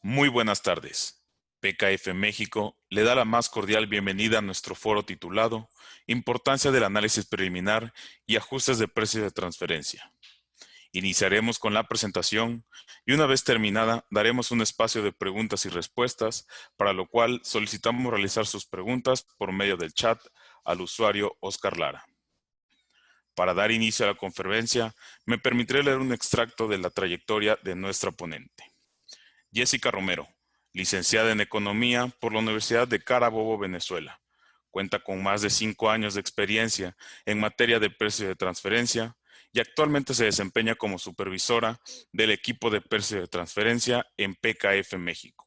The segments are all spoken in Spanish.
Muy buenas tardes. PKF México le da la más cordial bienvenida a nuestro foro titulado Importancia del análisis preliminar y ajustes de precios de transferencia. Iniciaremos con la presentación y una vez terminada daremos un espacio de preguntas y respuestas, para lo cual solicitamos realizar sus preguntas por medio del chat al usuario Oscar Lara. Para dar inicio a la conferencia, me permitiré leer un extracto de la trayectoria de nuestra ponente. Jessica Romero, licenciada en Economía por la Universidad de Carabobo, Venezuela. Cuenta con más de 5 años de experiencia en materia de precios de transferencia y actualmente se desempeña como supervisora del equipo de precios de transferencia en PKF México.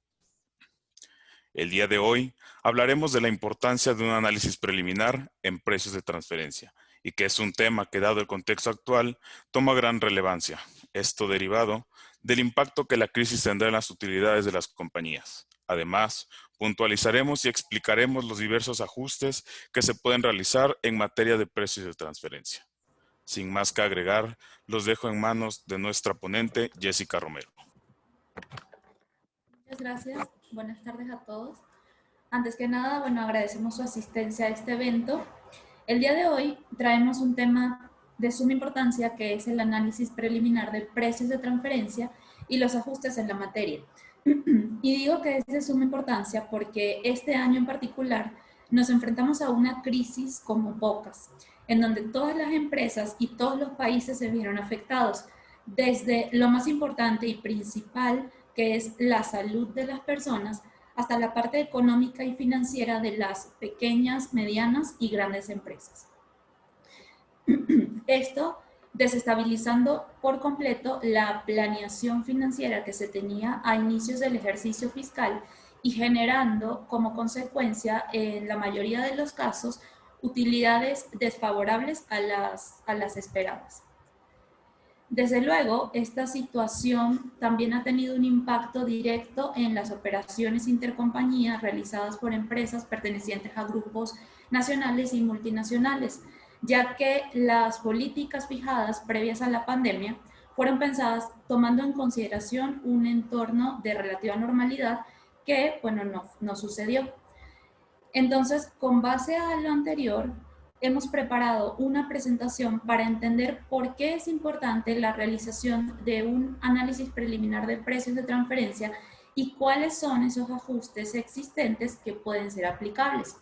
El día de hoy hablaremos de la importancia de un análisis preliminar en precios de transferencia y que es un tema que, dado el contexto actual, toma gran relevancia. Esto derivado del impacto que la crisis tendrá en las utilidades de las compañías. Además, puntualizaremos y explicaremos los diversos ajustes que se pueden realizar en materia de precios de transferencia. Sin más que agregar, los dejo en manos de nuestra ponente, Jessica Romero. Muchas gracias. Buenas tardes a todos. Antes que nada, agradecemos su asistencia a este evento. El día de hoy traemos un tema de suma importancia que es el análisis preliminar de precios de transferencia y los ajustes en la materia. Y digo que es de suma importancia porque este año en particular nos enfrentamos a una crisis como pocas, en donde todas las empresas y todos los países se vieron afectados, desde lo más importante y principal, que es la salud de las personas, hasta la parte económica y financiera de las pequeñas, medianas y grandes empresas. Esto desestabilizando por completo la planeación financiera que se tenía a inicios del ejercicio fiscal y generando como consecuencia, en la mayoría de los casos, utilidades desfavorables a las esperadas. Desde luego, esta situación también ha tenido un impacto directo en las operaciones intercompañías realizadas por empresas pertenecientes a grupos nacionales y multinacionales, ya que las políticas fijadas previas a la pandemia fueron pensadas tomando en consideración un entorno de relativa normalidad que, no sucedió. Entonces, con base a lo anterior, hemos preparado una presentación para entender por qué es importante la realización de un análisis preliminar de precios de transferencia y cuáles son esos ajustes existentes que pueden ser aplicables.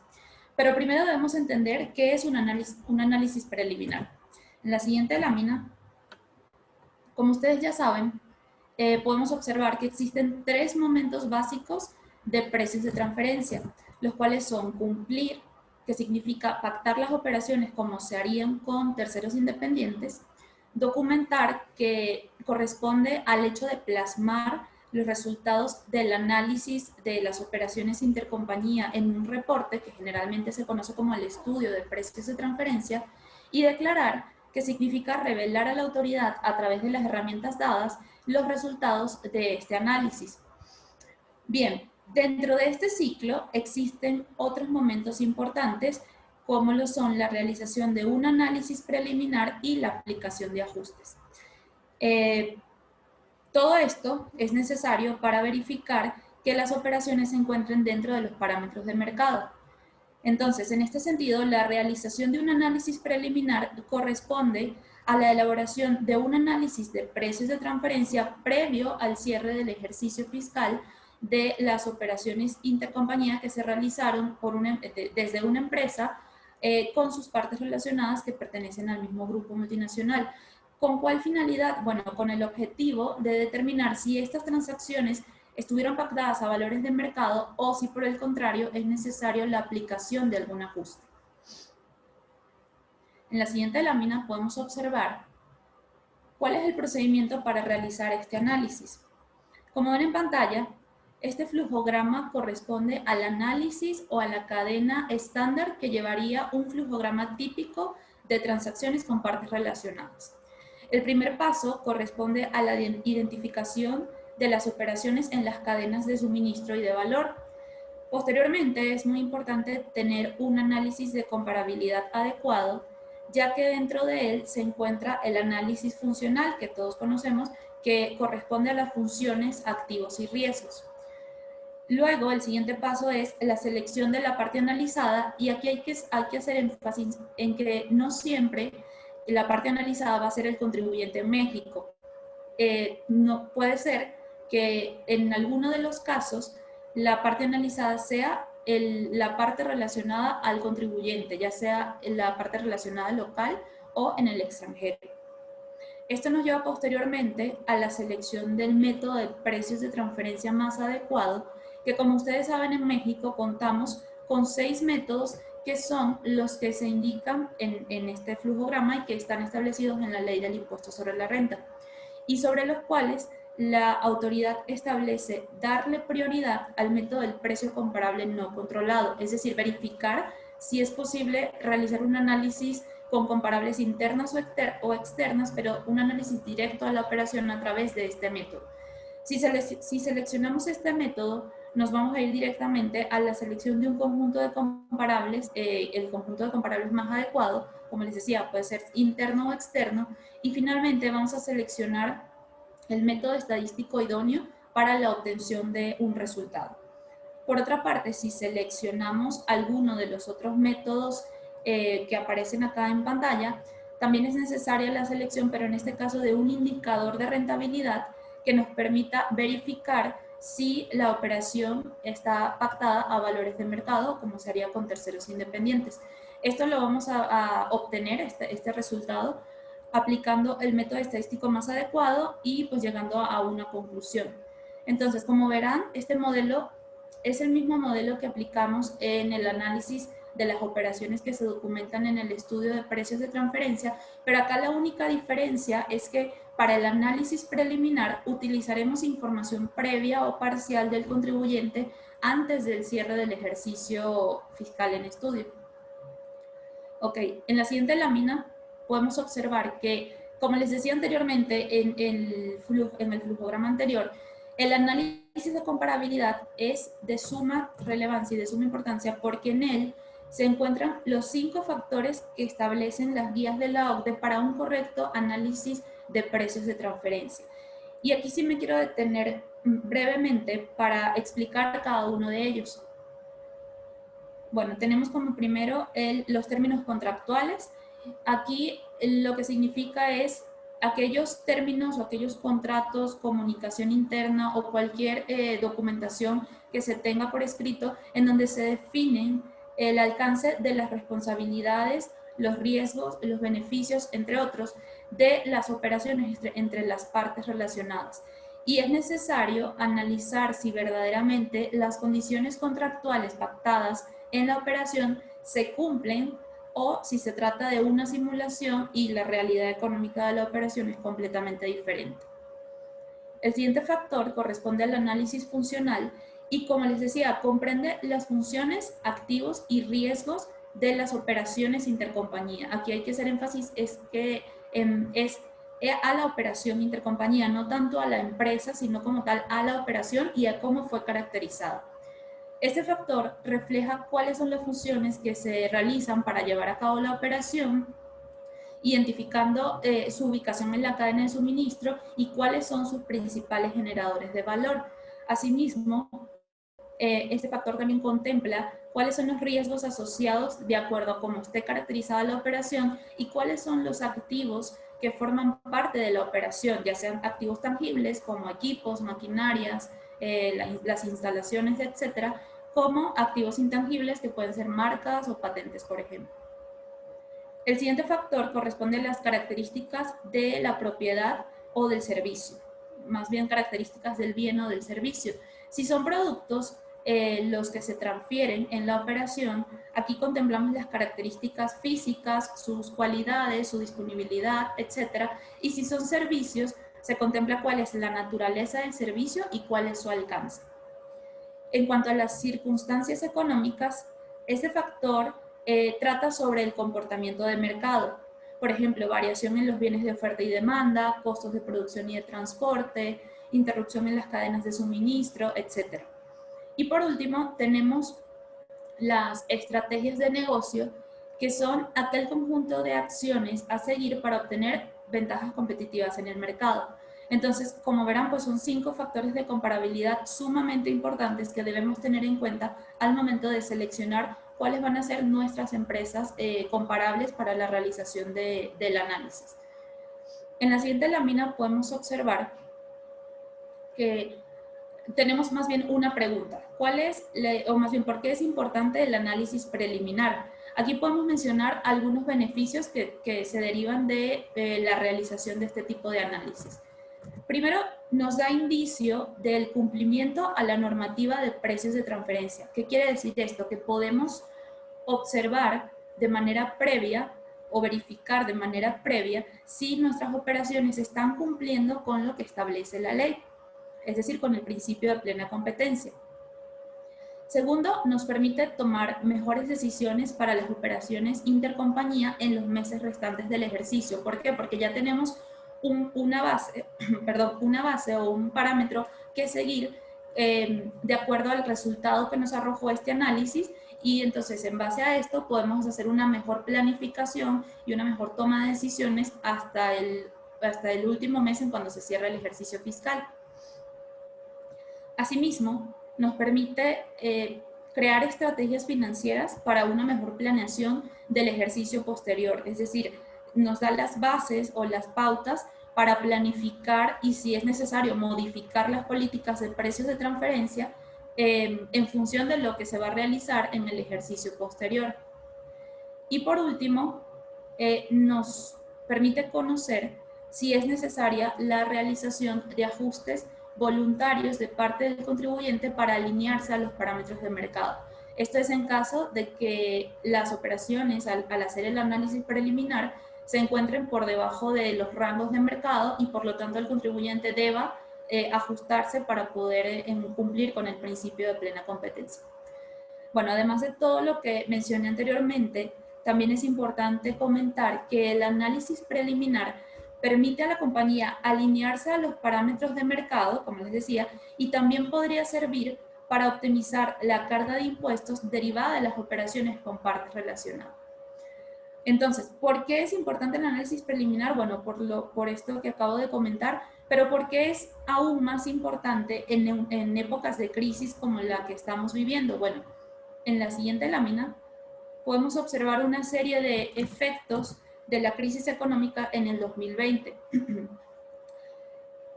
Pero primero debemos entender qué es un análisis preliminar. En la siguiente lámina, como ustedes ya saben, podemos observar que existen 3 momentos básicos de precios de transferencia, los cuales son cumplir, que significa pactar las operaciones como se harían con terceros independientes; documentar, que corresponde al hecho de plasmar los resultados del análisis de las operaciones intercompañía en un reporte que generalmente se conoce como el estudio de precios de transferencia; y declarar, que significa revelar a la autoridad a través de las herramientas dadas los resultados de este análisis. Bien, dentro de este ciclo existen otros momentos importantes, como lo son la realización de un análisis preliminar y la aplicación de ajustes. Todo esto es necesario para verificar que las operaciones se encuentren dentro de los parámetros de mercado. Entonces, en este sentido, la realización de un análisis preliminar corresponde a la elaboración de un análisis de precios de transferencia previo al cierre del ejercicio fiscal de las operaciones intercompañía que se realizaron desde una empresa con sus partes relacionadas que pertenecen al mismo grupo multinacional. ¿Con cuál finalidad? Bueno, con el objetivo de determinar si estas transacciones estuvieron pactadas a valores de mercado o si por el contrario es necesario la aplicación de algún ajuste. En la siguiente lámina podemos observar cuál es el procedimiento para realizar este análisis. Como ven en pantalla, este flujograma corresponde al análisis o a la cadena estándar que llevaría un flujograma típico de transacciones con partes relacionadas. El primer paso corresponde a la identificación de las operaciones en las cadenas de suministro y de valor. Posteriormente, es muy importante tener un análisis de comparabilidad adecuado, ya que dentro de él se encuentra el análisis funcional que todos conocemos, que corresponde a las funciones activos y riesgos. Luego, el siguiente paso es la selección de la parte analizada y aquí hay que hacer énfasis en que no siempre la parte analizada va a ser el contribuyente en México. No puede ser que en alguno de los casos la parte analizada sea la parte relacionada al contribuyente, ya sea la parte relacionada local o en el extranjero. Esto nos lleva posteriormente a la selección del método de precios de transferencia más adecuado, que como ustedes saben en México contamos con 6 métodos que son los que se indican en este flujograma y que están establecidos en la ley del impuesto sobre la renta, y sobre los cuales la autoridad establece darle prioridad al método del precio comparable no controlado, es decir, verificar si es posible realizar un análisis con comparables internas o externas, pero un análisis directo a la operación a través de este método. Si seleccionamos este método, nos vamos a ir directamente a la selección de un conjunto de comparables, el conjunto de comparables más adecuado, como les decía, puede ser interno o externo, y finalmente vamos a seleccionar el método estadístico idóneo para la obtención de un resultado. Por otra parte, si seleccionamos alguno de los otros métodos que aparecen acá en pantalla, también es necesaria la selección, pero en este caso de un indicador de rentabilidad que nos permita verificar si la operación está pactada a valores de mercado, como se haría con terceros independientes. Esto lo vamos a obtener, este resultado, aplicando el método estadístico más adecuado y pues llegando a una conclusión. Entonces, como verán, este modelo es el mismo modelo que aplicamos en el análisis de las operaciones que se documentan en el estudio de precios de transferencia, pero acá la única diferencia es que para el análisis preliminar utilizaremos información previa o parcial del contribuyente antes del cierre del ejercicio fiscal en estudio. Ok, en la siguiente lámina podemos observar que, como les decía anteriormente en el flujograma anterior, el análisis de comparabilidad es de suma relevancia y de suma importancia porque en él se encuentran los 5 factores que establecen las guías de la OCDE para un correcto análisis de precios de transferencia. Y aquí sí me quiero detener brevemente para explicar cada uno de ellos. Bueno, tenemos como primero los términos contractuales. Aquí lo que significa es aquellos términos o aquellos contratos, comunicación interna o cualquier documentación que se tenga por escrito en donde se definen el alcance de las responsabilidades, los riesgos, los beneficios, entre otros, de las operaciones entre las partes relacionadas. Y es necesario analizar si verdaderamente las condiciones contractuales pactadas en la operación se cumplen o si se trata de una simulación y la realidad económica de la operación es completamente diferente. El siguiente factor corresponde al análisis funcional y, como les decía, comprende las funciones, activos y riesgos de las operaciones intercompañía. Aquí hay que hacer énfasis es que es a la operación intercompañía, no tanto a la empresa, sino como tal a la operación y a cómo fue caracterizada. Este factor refleja cuáles son las funciones que se realizan para llevar a cabo la operación, identificando su ubicación en la cadena de suministro y cuáles son sus principales generadores de valor. Asimismo, este factor también contempla cuáles son los riesgos asociados de acuerdo a cómo esté caracterizada la operación y cuáles son los activos que forman parte de la operación, ya sean activos tangibles como equipos, maquinarias, las instalaciones, etcétera, como activos intangibles que pueden ser marcas o patentes, por ejemplo. El siguiente factor corresponde a las características de la propiedad o del servicio, más bien características del bien o del servicio. Si son productos los que se transfieren en la operación, aquí contemplamos las características físicas, sus cualidades, su disponibilidad, etc. Y si son servicios, se contempla cuál es la naturaleza del servicio y cuál es su alcance. En cuanto a las circunstancias económicas, este factor trata sobre el comportamiento de mercado. Por ejemplo, variación en los bienes de oferta y demanda, costos de producción y de transporte, interrupción en las cadenas de suministro, etc. Y por último, tenemos las estrategias de negocio, que son aquel conjunto de acciones a seguir para obtener ventajas competitivas en el mercado. Entonces, como verán, pues son 5 factores de comparabilidad sumamente importantes que debemos tener en cuenta al momento de seleccionar cuáles van a ser nuestras empresas comparables para la realización del análisis. En la siguiente lámina podemos observar que tenemos más bien una pregunta. ¿Cuál es, o más bien, por qué es importante el análisis preliminar? Aquí podemos mencionar algunos beneficios que se derivan de la realización de este tipo de análisis. Primero, nos da indicio del cumplimiento a la normativa de precios de transferencia. ¿Qué quiere decir esto? Que podemos observar de manera previa o verificar de manera previa si nuestras operaciones están cumpliendo con lo que establece la ley, es decir, con el principio de plena competencia. Segundo, nos permite tomar mejores decisiones para las operaciones intercompañía en los meses restantes del ejercicio. ¿Por qué? Porque ya tenemos una base o un parámetro que seguir de acuerdo al resultado que nos arrojó este análisis, y entonces en base a esto podemos hacer una mejor planificación y una mejor toma de decisiones hasta el último mes en cuando se cierra el ejercicio fiscal. Asimismo, nos permite crear estrategias financieras para una mejor planeación del ejercicio posterior, es decir, nos da las bases o las pautas para planificar y, si es necesario, modificar las políticas de precios de transferencia en función de lo que se va a realizar en el ejercicio posterior. Y por último, nos permite conocer si es necesaria la realización de ajustes voluntarios de parte del contribuyente para alinearse a los parámetros de mercado. Esto es en caso de que las operaciones, al hacer el análisis preliminar, se encuentren por debajo de los rangos de mercado y por lo tanto el contribuyente deba ajustarse para poder cumplir con el principio de plena competencia. Bueno, además de todo lo que mencioné anteriormente, también es importante comentar que el análisis preliminar permite a la compañía alinearse a los parámetros de mercado, como les decía, y también podría servir para optimizar la carga de impuestos derivada de las operaciones con partes relacionadas. Entonces, ¿por qué es importante el análisis preliminar? Bueno, por esto que acabo de comentar, pero ¿por qué es aún más importante en épocas de crisis como la que estamos viviendo? Bueno, en la siguiente lámina podemos observar una serie de efectos de la crisis económica en el 2020.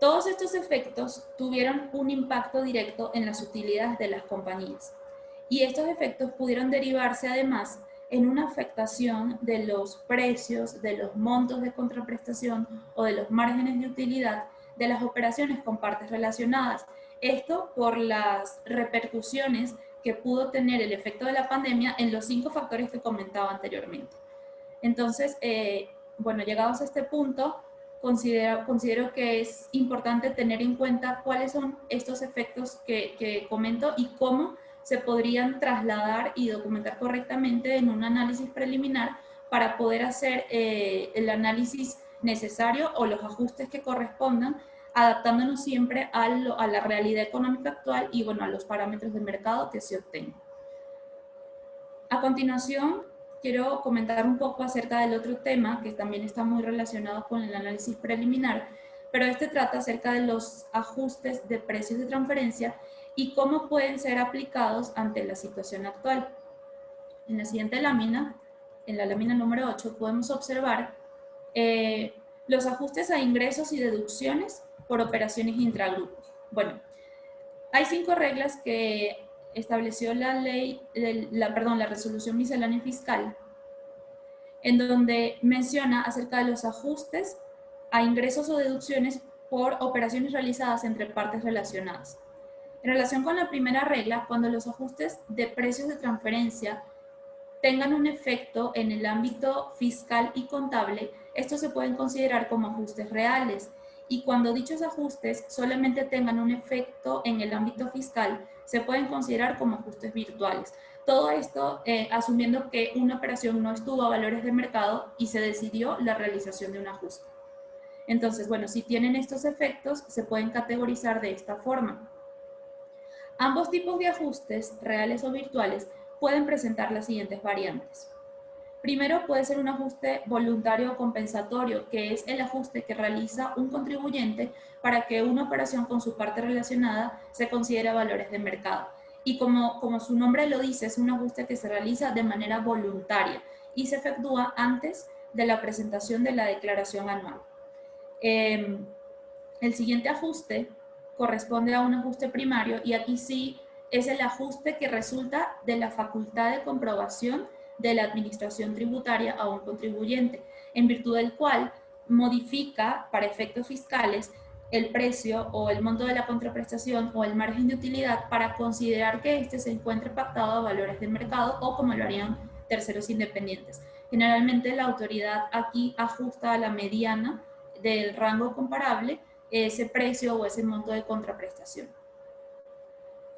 Todos estos efectos tuvieron un impacto directo en las utilidades de las compañías, y estos efectos pudieron derivarse además en una afectación de los precios, de los montos de contraprestación o de los márgenes de utilidad de las operaciones con partes relacionadas. Esto por las repercusiones que pudo tener el efecto de la pandemia en los 5 factores que comentaba anteriormente. Entonces, bueno, llegados a este punto, considero que es importante tener en cuenta cuáles son estos efectos que comento y cómo se podrían trasladar y documentar correctamente en un análisis preliminar para poder hacer el análisis necesario o los ajustes que correspondan, adaptándonos siempre a la realidad económica actual y, bueno, a los parámetros de mercado que se obtengan. A continuación, quiero comentar un poco acerca del otro tema que también está muy relacionado con el análisis preliminar, pero este trata acerca de los ajustes de precios de transferencia y cómo pueden ser aplicados ante la situación actual. En la siguiente lámina, en la lámina número 8, podemos observar los ajustes a ingresos y deducciones por operaciones intragrupos. Bueno, hay 5 reglas que estableció la ley, la resolución miscelánea fiscal, en donde menciona acerca de los ajustes a ingresos o deducciones por operaciones realizadas entre partes relacionadas. En relación con la primera regla, cuando los ajustes de precios de transferencia tengan un efecto en el ámbito fiscal y contable, estos se pueden considerar como ajustes reales, y cuando dichos ajustes solamente tengan un efecto en el ámbito fiscal, se pueden considerar como ajustes virtuales. Todo esto asumiendo que una operación no estuvo a valores de mercado y se decidió la realización de un ajuste. Entonces, bueno, si tienen estos efectos, se pueden categorizar de esta forma. Ambos tipos de ajustes, reales o virtuales, pueden presentar las siguientes variantes. Primero puede ser un ajuste voluntario o compensatorio, que es el ajuste que realiza un contribuyente para que una operación con su parte relacionada se considere valores de mercado. Y como su nombre lo dice, es un ajuste que se realiza de manera voluntaria y se efectúa antes de la presentación de la declaración anual. El siguiente ajuste corresponde a un ajuste primario y aquí sí es el ajuste que resulta de la facultad de comprobación de la administración tributaria a un contribuyente, en virtud del cual modifica para efectos fiscales el precio o el monto de la contraprestación o el margen de utilidad para considerar que éste se encuentre pactado a valores de mercado o como lo harían terceros independientes. Generalmente la autoridad aquí ajusta a la mediana del rango comparable ese precio o ese monto de contraprestación.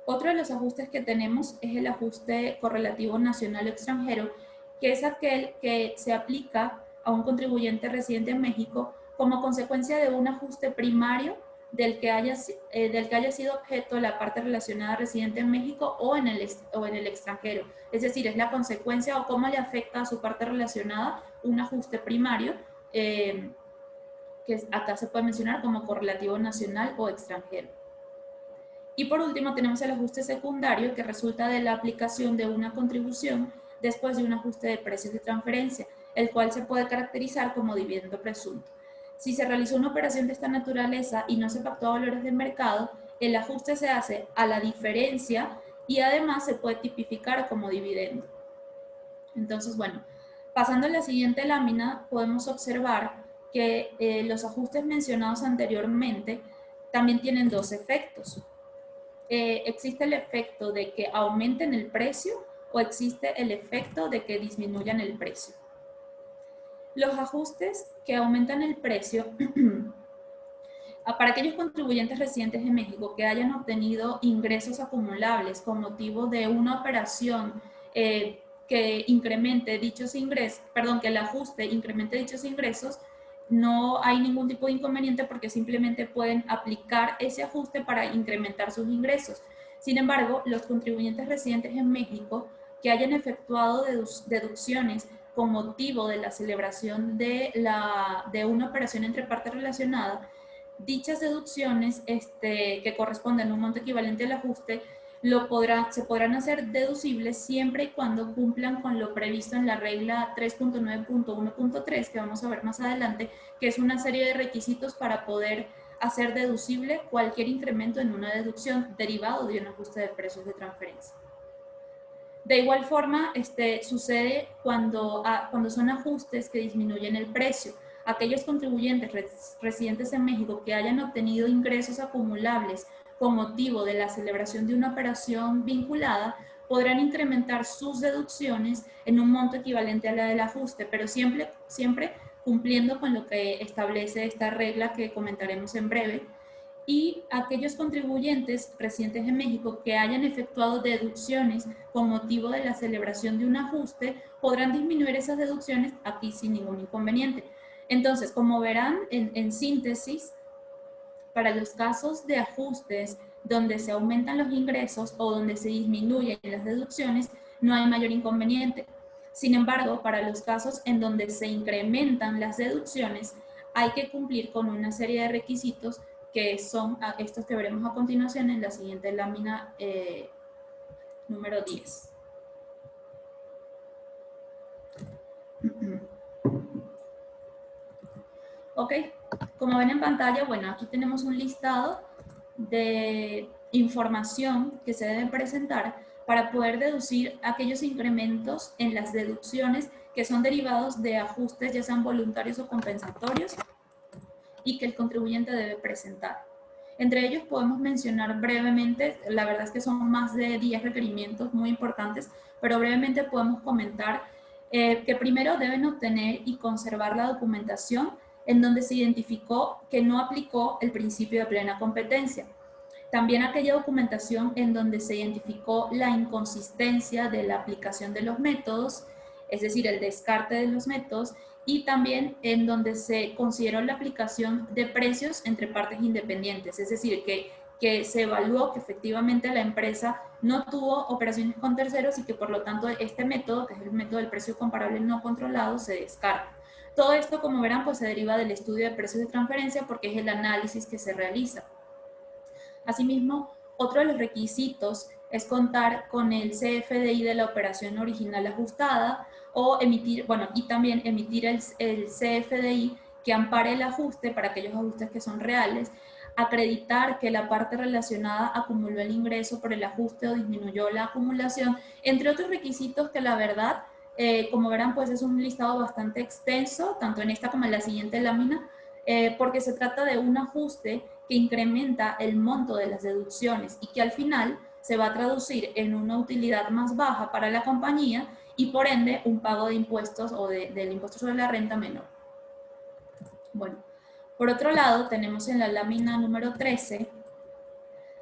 Otro de los ajustes que tenemos es el ajuste correlativo nacional o extranjero, que es aquel que se aplica a un contribuyente residente en México como consecuencia de un ajuste primario del que haya sido objeto la parte relacionada residente en México o en el extranjero. Es decir, es la consecuencia o cómo le afecta a su parte relacionada un ajuste primario que acá se puede mencionar como correlativo nacional o extranjero. Y por último tenemos el ajuste secundario que resulta de la aplicación de una contribución después de un ajuste de precios de transferencia, el cual se puede caracterizar como dividendo presunto. Si se realizó una operación de esta naturaleza y no se pactó a valores de mercado, el ajuste se hace a la diferencia y además se puede tipificar como dividendo. Entonces, bueno, pasando a la siguiente lámina, podemos observar que los ajustes mencionados anteriormente también tienen dos efectos. Existe el efecto de que aumenten el precio o existe el efecto de que disminuyan el precio. Los ajustes que aumentan el precio para aquellos contribuyentes residentes en México que hayan obtenido ingresos acumulables con motivo de una operación que incremente dichos ingresos, que el ajuste incremente dichos ingresos, no hay ningún tipo de inconveniente porque simplemente pueden aplicar ese ajuste para incrementar sus ingresos. Sin embargo, los contribuyentes residentes en México que hayan efectuado deducciones con motivo de la celebración de una operación entre partes relacionadas, dichas deducciones que corresponden a un monto equivalente al ajuste se podrán hacer deducibles siempre y cuando cumplan con lo previsto en la regla 3.9.1.3, que vamos a ver más adelante, que es una serie de requisitos para poder hacer deducible cualquier incremento en una deducción derivado de un ajuste de precios de transferencia. De igual forma, sucede cuando son ajustes que disminuyen el precio. Aquellos contribuyentes residentes en México que hayan obtenido ingresos acumulables con motivo de la celebración de una operación vinculada podrán incrementar sus deducciones en un monto equivalente a la del ajuste, pero siempre cumpliendo con lo que establece esta regla que comentaremos en breve. Y aquellos contribuyentes residentes en México que hayan efectuado deducciones con motivo de la celebración de un ajuste podrán disminuir esas deducciones aquí sin ningún inconveniente. Entonces, como verán, en síntesis, para los casos de ajustes donde se aumentan los ingresos o donde se disminuyen las deducciones, no hay mayor inconveniente. Sin embargo, para los casos en donde se incrementan las deducciones, hay que cumplir con una serie de requisitos que son estos que veremos a continuación en la siguiente lámina número 10. Ok, como ven en pantalla, bueno, aquí tenemos un listado de información que se debe presentar para poder deducir aquellos incrementos en las deducciones que son derivados de ajustes, ya sean voluntarios o compensatorios, y que el contribuyente debe presentar. Entre ellos podemos mencionar brevemente, la verdad es que son más de 10 requerimientos muy importantes, pero brevemente podemos comentar que primero deben obtener y conservar la documentación en donde se identificó que no aplicó el principio de plena competencia. También aquella documentación en donde se identificó la inconsistencia de la aplicación de los métodos, es decir, el descarte de los métodos, y también en donde se consideró la aplicación de precios entre partes independientes, es decir, que que se evaluó que efectivamente la empresa no tuvo operaciones con terceros y que por lo tanto este método, que es el método del precio comparable no controlado, se descarta. Todo esto, como verán, pues se deriva del estudio de precios de transferencia porque es el análisis que se realiza. Asimismo, otro de los requisitos es contar con el CFDI de la operación original ajustada o emitir, bueno, y también emitir el CFDI que ampare el ajuste para aquellos ajustes que son reales, acreditar que la parte relacionada acumuló el ingreso por el ajuste o disminuyó la acumulación, entre otros requisitos que la verdad, como verán, pues es un listado bastante extenso, tanto en esta como en la siguiente lámina, porque se trata de un ajuste que incrementa el monto de las deducciones y que al final se va a traducir en una utilidad más baja para la compañía y por ende un pago de impuestos o del impuesto sobre la renta menor. Bueno, por otro lado tenemos en la lámina número 13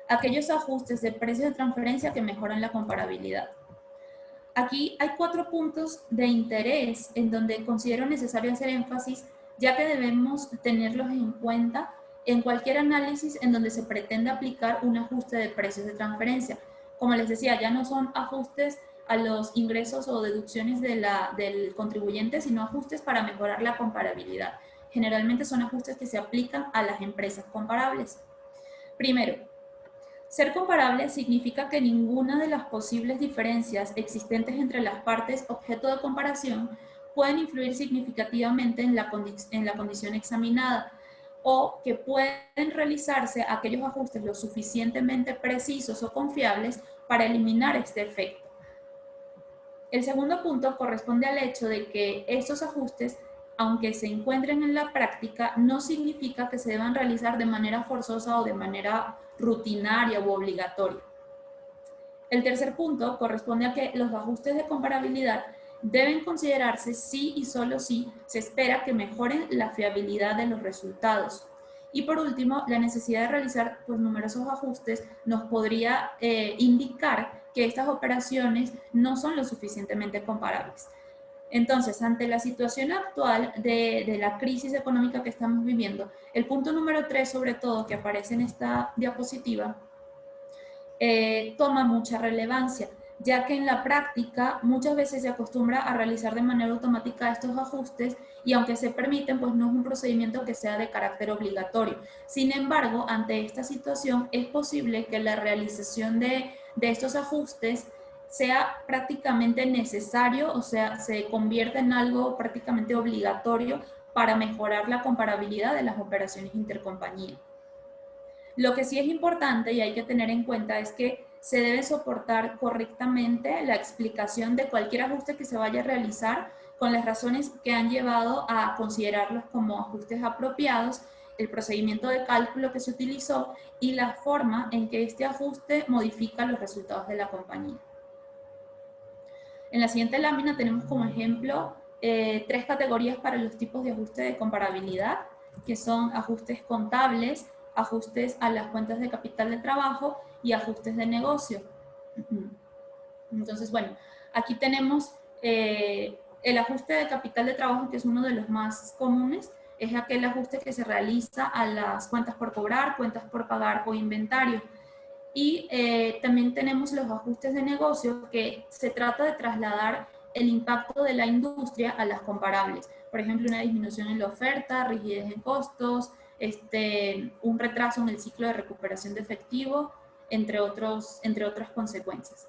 aquellos ajustes de precios de transferencia que mejoran la comparabilidad. Aquí hay 4 puntos de interés en donde considero necesario hacer énfasis, ya que debemos tenerlos en cuenta en cualquier análisis en donde se pretenda aplicar un ajuste de precios de transferencia. Como les decía, ya no son ajustes a los ingresos o deducciones del contribuyente, sino ajustes para mejorar la comparabilidad. Generalmente son ajustes que se aplican a las empresas comparables. Primero, ser comparable significa que ninguna de las posibles diferencias existentes entre las partes objeto de comparación pueden influir significativamente en la condición examinada o que pueden realizarse aquellos ajustes lo suficientemente precisos o confiables para eliminar este efecto. El segundo punto corresponde al hecho de que estos ajustes, aunque se encuentren en la práctica, no significa que se deban realizar de manera forzosa o de manera rutinaria u obligatoria. El tercer punto corresponde a que los ajustes de comparabilidad deben considerarse si y solo si se espera que mejoren la fiabilidad de los resultados. Y por último, la necesidad de realizar pues, numerosos ajustes nos podría indicar que estas operaciones no son lo suficientemente comparables. Entonces, ante la situación actual de la crisis económica que estamos viviendo, el punto número 3, sobre todo, que aparece en esta diapositiva, toma mucha relevancia, ya que en la práctica muchas veces se acostumbra a realizar de manera automática estos ajustes y aunque se permiten, pues no es un procedimiento que sea de carácter obligatorio. Sin embargo, ante esta situación es posible que la realización de estos ajustes sea prácticamente necesario, o sea, se convierta en algo prácticamente obligatorio para mejorar la comparabilidad de las operaciones intercompañía. Lo que sí es importante y hay que tener en cuenta es que se debe soportar correctamente la explicación de cualquier ajuste que se vaya a realizar con las razones que han llevado a considerarlos como ajustes apropiados, el procedimiento de cálculo que se utilizó y la forma en que este ajuste modifica los resultados de la compañía. En la siguiente lámina tenemos como ejemplo 3 categorías para los tipos de ajuste de comparabilidad, que son ajustes contables, ajustes a las cuentas de capital de trabajo y ajustes de negocio. Entonces, bueno, aquí tenemos el ajuste de capital de trabajo, que es uno de los más comunes, es aquel ajuste que se realiza a las cuentas por cobrar, cuentas por pagar o inventario. Y también tenemos los ajustes de negocio, que se trata de trasladar el impacto de la industria a las comparables. Por ejemplo, una disminución en la oferta, rigidez en costos, un retraso en el ciclo de recuperación de efectivo, entre otras consecuencias.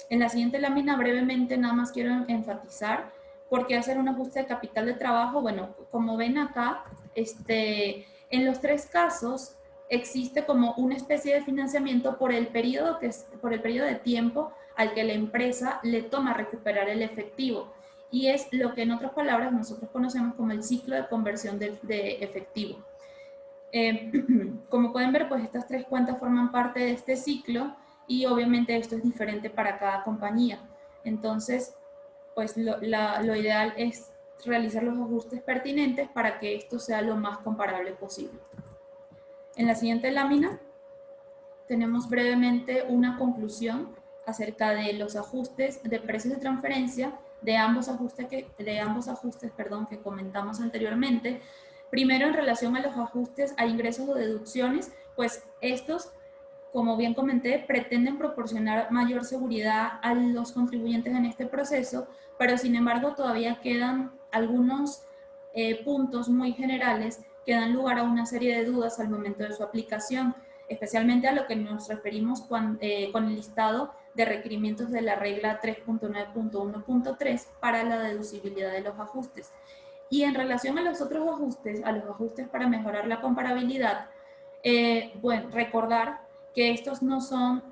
En la siguiente lámina, brevemente, nada más quiero enfatizar por qué hacer un ajuste de capital de trabajo. Bueno, como ven acá, en los 3 casos existe como una especie de financiamiento por el periodo de tiempo al que la empresa le toma recuperar el efectivo. Y es lo que en otras palabras nosotros conocemos como el ciclo de conversión de efectivo. Como pueden ver, pues estas 3 cuentas forman parte de este ciclo y obviamente esto es diferente para cada compañía. Entonces, pues lo ideal es realizar los ajustes pertinentes para que esto sea lo más comparable posible. En la siguiente lámina tenemos brevemente una conclusión acerca de los ajustes de precios de transferencia de ambos ajustes que comentamos anteriormente. Primero, en relación a los ajustes a ingresos o deducciones, pues estos como bien comenté, pretenden proporcionar mayor seguridad a los contribuyentes en este proceso, pero sin embargo todavía quedan algunos puntos muy generales que dan lugar a una serie de dudas al momento de su aplicación, especialmente a lo que nos referimos con el listado de requerimientos de la regla 3.9.1.3 para la deducibilidad de los ajustes. Y en relación a los otros ajustes, a los ajustes para mejorar la comparabilidad, bueno, recordar que estos no son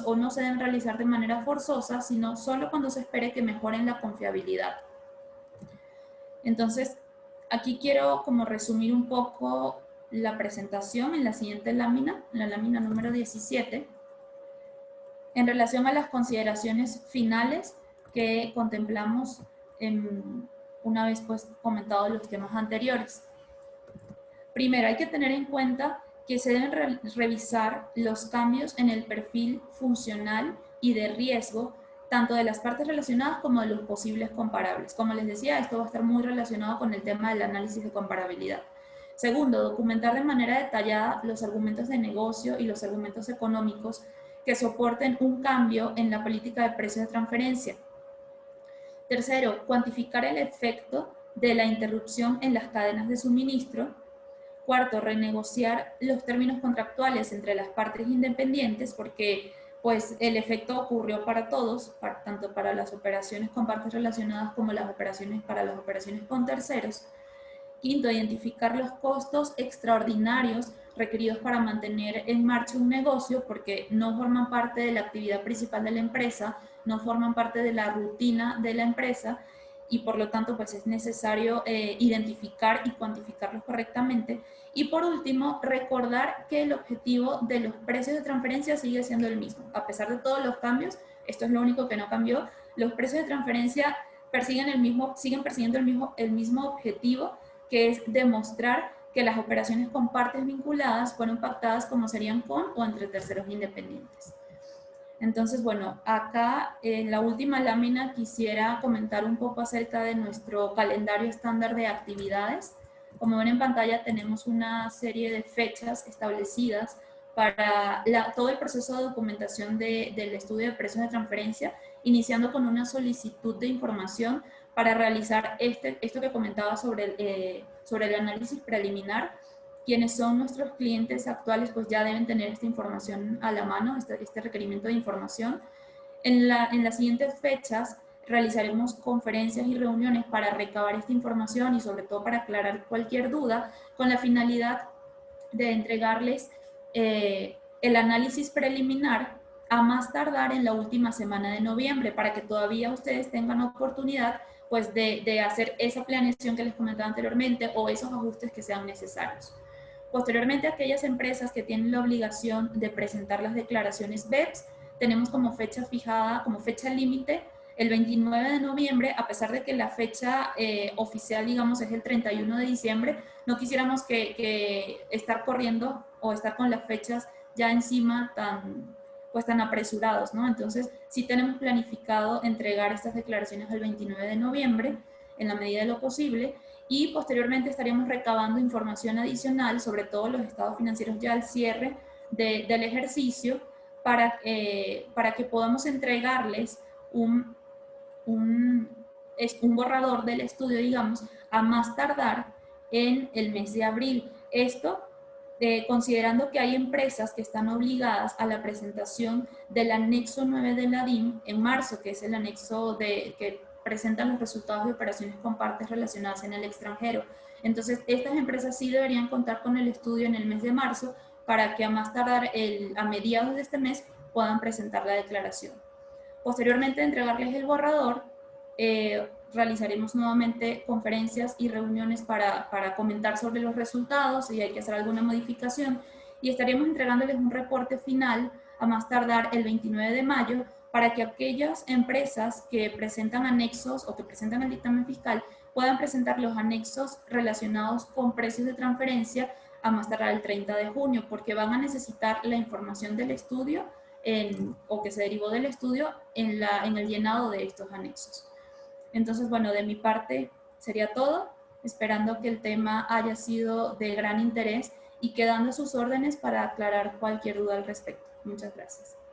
o no se deben realizar de manera forzosa, sino solo cuando se espere que mejoren la confiabilidad. Entonces, aquí quiero como resumir un poco la presentación en la siguiente lámina, en la lámina número 17, en relación a las consideraciones finales que contemplamos una vez pues comentado los temas anteriores. Primero, hay que tener en cuenta que se deben revisar los cambios en el perfil funcional y de riesgo, tanto de las partes relacionadas como de los posibles comparables. Como les decía, esto va a estar muy relacionado con el tema del análisis de comparabilidad. Segundo, documentar de manera detallada los argumentos de negocio y los argumentos económicos que soporten un cambio en la política de precios de transferencia. Tercero, cuantificar el efecto de la interrupción en las cadenas de suministro. Cuarto, renegociar los términos contractuales entre las partes independientes, porque pues el efecto ocurrió para todos, tanto para las operaciones con partes relacionadas como las operaciones con terceros. Quinto, identificar los costos extraordinarios requeridos para mantener en marcha un negocio, porque no forman parte de la actividad principal de la empresa, no forman parte de la rutina de la empresa, y por lo tanto pues es necesario identificar y cuantificarlos correctamente. Y por último, recordar que el objetivo de los precios de transferencia sigue siendo el mismo. A pesar de todos los cambios, esto es lo único que no cambió, los precios de transferencia siguen persiguiendo el mismo objetivo, que es demostrar que las operaciones con partes vinculadas fueron pactadas como serían con o entre terceros independientes. Entonces, bueno, acá en la última lámina quisiera comentar un poco acerca de nuestro calendario estándar de actividades. Como ven en pantalla, tenemos una serie de fechas establecidas para todo el proceso de documentación del estudio de precios de transferencia, iniciando con una solicitud de información para realizar esto que comentaba sobre el análisis preliminar. Quienes son nuestros clientes actuales pues ya deben tener esta información a la mano, este requerimiento de información. En las siguientes fechas realizaremos conferencias y reuniones para recabar esta información y sobre todo para aclarar cualquier duda, con la finalidad de entregarles el análisis preliminar a más tardar en la última semana de noviembre, para que todavía ustedes tengan oportunidad pues de hacer esa planeación que les comentaba anteriormente o esos ajustes que sean necesarios. Posteriormente, aquellas empresas que tienen la obligación de presentar las declaraciones BEPS, tenemos como fecha fijada, como fecha límite, el 29 de noviembre, a pesar de que la fecha oficial, digamos, es el 31 de diciembre, no quisiéramos que estar corriendo o estar con las fechas ya encima tan apresurados, ¿no? Entonces, sí tenemos planificado entregar estas declaraciones el 29 de noviembre, en la medida de lo posible, y posteriormente estaríamos recabando información adicional sobre todos los estados financieros ya al cierre del ejercicio para que podamos entregarles un borrador del estudio, digamos, a más tardar en el mes de abril. Esto considerando que hay empresas que están obligadas a la presentación del anexo 9 de la DIM en marzo, que es el anexo que presentan los resultados de operaciones con partes relacionadas en el extranjero. Entonces, estas empresas sí deberían contar con el estudio en el mes de marzo para que a más tardar a mediados de este mes puedan presentar la declaración. Posteriormente de entregarles el borrador, realizaremos nuevamente conferencias y reuniones para comentar sobre los resultados y hay que hacer alguna modificación, y estaríamos entregándoles un reporte final a más tardar el 29 de mayo para que aquellas empresas que presentan anexos o que presentan el dictamen fiscal puedan presentar los anexos relacionados con precios de transferencia a más tardar el 30 de junio, porque van a necesitar la información del estudio o que se derivó del estudio en el llenado de estos anexos. Entonces, bueno, de mi parte sería todo, esperando que el tema haya sido de gran interés y quedando sus órdenes para aclarar cualquier duda al respecto. Muchas gracias.